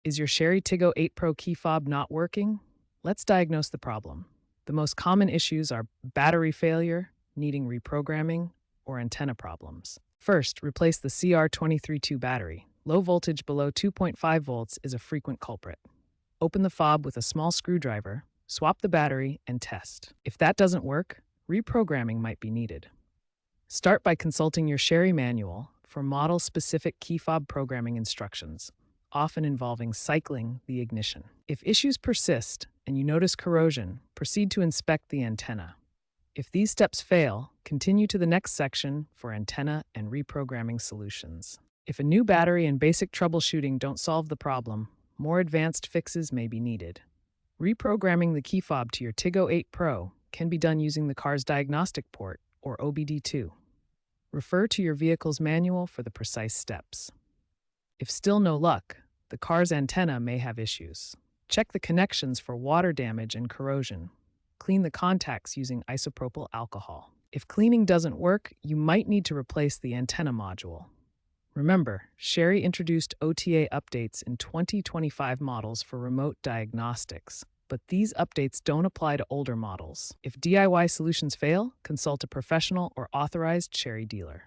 Is your Chery Tiggo 8 Pro key fob not working? Let's diagnose the problem. The most common issues are battery failure, needing reprogramming, or antenna problems. First, replace the CR232 battery. Low voltage below 2.5 volts is a frequent culprit. Open the fob with a small screwdriver, swap the battery, and test. If that doesn't work, reprogramming might be needed. Start by consulting your Chery manual for model-specific key fob programming instructions, often involving cycling the ignition. If issues persist and you notice corrosion, proceed to inspect the antenna. If these steps fail, continue to the next section for antenna and reprogramming solutions. If a new battery and basic troubleshooting don't solve the problem, more advanced fixes may be needed. Reprogramming the key fob to your Tiggo 8 Pro can be done using the car's diagnostic port, or OBD2. Refer to your vehicle's manual for the precise steps. If still no luck, the car's antenna may have issues. Check the connections for water damage and corrosion. Clean the contacts using isopropyl alcohol. If cleaning doesn't work, you might need to replace the antenna module. Remember, Chery introduced OTA updates in 2025 models for remote diagnostics, but these updates don't apply to older models. If DIY solutions fail, consult a professional or authorized Chery dealer.